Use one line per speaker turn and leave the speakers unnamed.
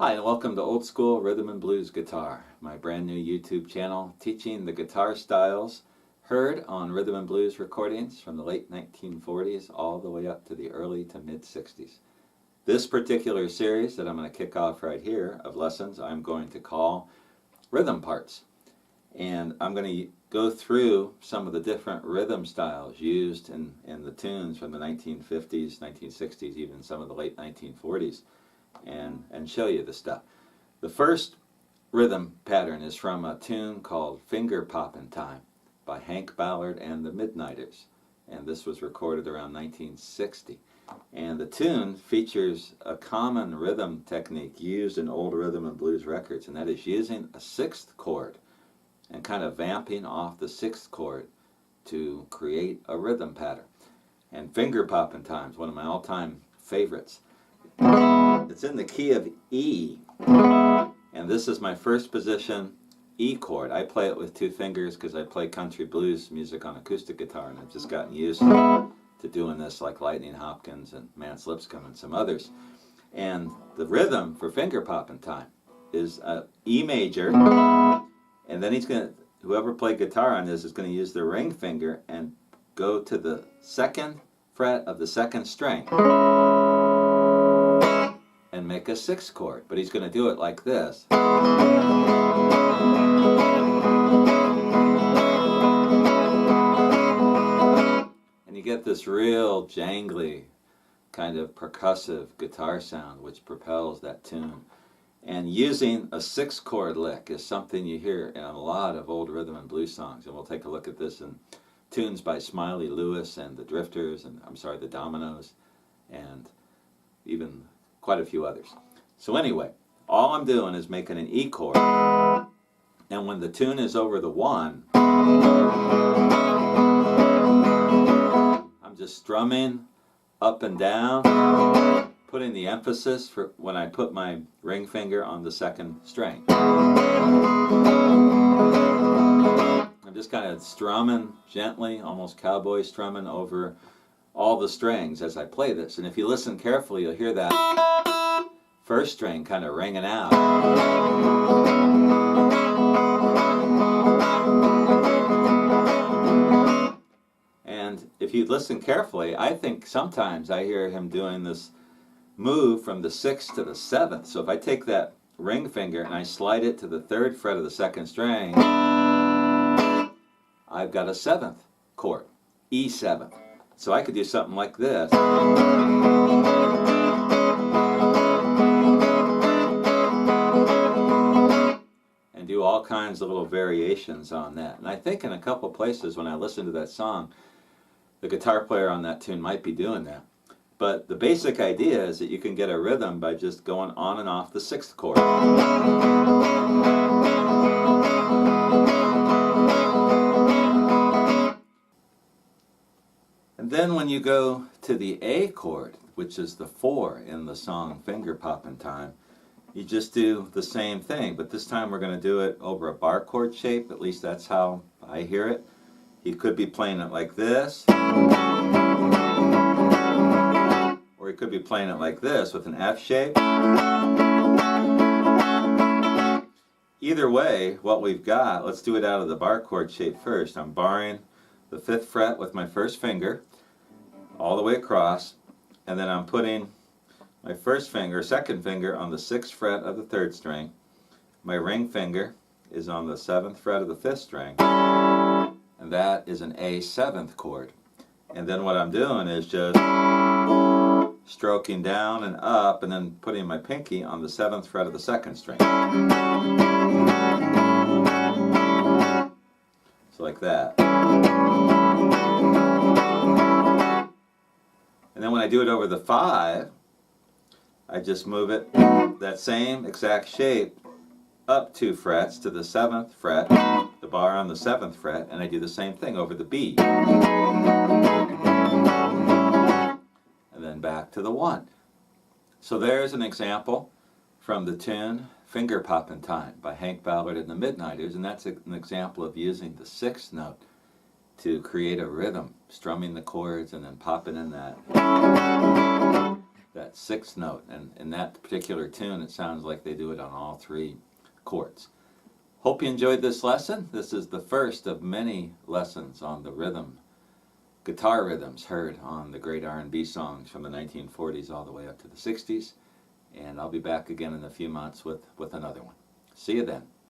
Hi, and welcome to Old School Rhythm and Blues Guitar, my brand new YouTube channel teaching the guitar styles heard on rhythm and blues recordings from the late 1940s all the way up to the early to mid 60s. This particular series that I'm going to kick off right here of lessons I'm going to call Rhythm Parts. And I'm going to go through some of the different rhythm styles used in the tunes from the 1950s, 1960s, even some of the late 1940s. And show you the stuff. The first rhythm pattern is from a tune called Finger Poppin' Time by Hank Ballard and the Midnighters, and this was recorded around 1960. And the tune features a common rhythm technique used in old rhythm and blues records, and that is using a sixth chord and kind of vamping off the sixth chord to create a rhythm pattern. And Finger Poppin' Time is one of my all-time favorites. It's in the key of E, and this is my first position E chord. I play it with two fingers because I play country blues music on acoustic guitar, and I've just gotten used to doing this like Lightning Hopkins and Mance Lipscomb and some others. And the rhythm for Finger Poppin' Time is E major, and then whoever played guitar on this is going to use the ring finger and go to the second fret of the second string and make a sixth chord, but he's going to do it like this. And you get this real jangly kind of percussive guitar sound which propels that tune. And using a sixth chord lick is something you hear in a lot of old rhythm and blues songs, and we'll take a look at this in tunes by Smiley Lewis and the Drifters, and the Dominoes, and even quite a few others. So anyway, all I'm doing is making an E chord, and when the tune is over the one, I'm just strumming up and down, putting the emphasis for when I put my ring finger on the second string. I'm just kind of strumming gently, almost cowboy strumming over all the strings as I play this. And if you listen carefully, you'll hear that first string kind of ringing out. And if you listen carefully, I think sometimes I hear him doing this move from the sixth to the seventh. So if I take that ring finger and I slide it to the third fret of the second string, I've got a seventh chord, E seventh. So I could do something like this. And do all kinds of little variations on that. And I think in a couple places when I listen to that song, the guitar player on that tune might be doing that. But the basic idea is that you can get a rhythm by just going on and off the sixth chord. And then when you go to the A chord, which is the 4 in the song Finger Poppin' Time, you just do the same thing, but this time we're going to do it over a bar chord shape. At least that's how I hear it. He could be playing it like this, or he could be playing it like this with an F shape. Either way, what we've got, let's do it out of the bar chord shape first. I'm barring the 5th fret with my first finger all the way across, and then I'm putting my second finger on the 6th fret of the 3rd string. My ring finger is on the 7th fret of the 5th string, and that is an A 7th chord. And then what I'm doing is just stroking down and up, and then putting my pinky on the 7th fret of the 2nd string. So like that. And then when I do it over the 5, I just move it that same exact shape up 2 frets to the 7th fret, the bar on the 7th fret, and I do the same thing over the B. And then back to the 1. So there's an example from the tune Finger Poppin' Time by Hank Ballard and the Midnighters, and that's an example of using the 6th note to create a rhythm, strumming the chords and then popping in that that sixth note. And in that particular tune, it sounds like they do it on all three chords. Hope you enjoyed this lesson. This is the first of many lessons on the rhythm, guitar rhythms heard on the great R&B songs from the 1940s all the way up to the 60s. And I'll be back again in a few months with another one. See you then.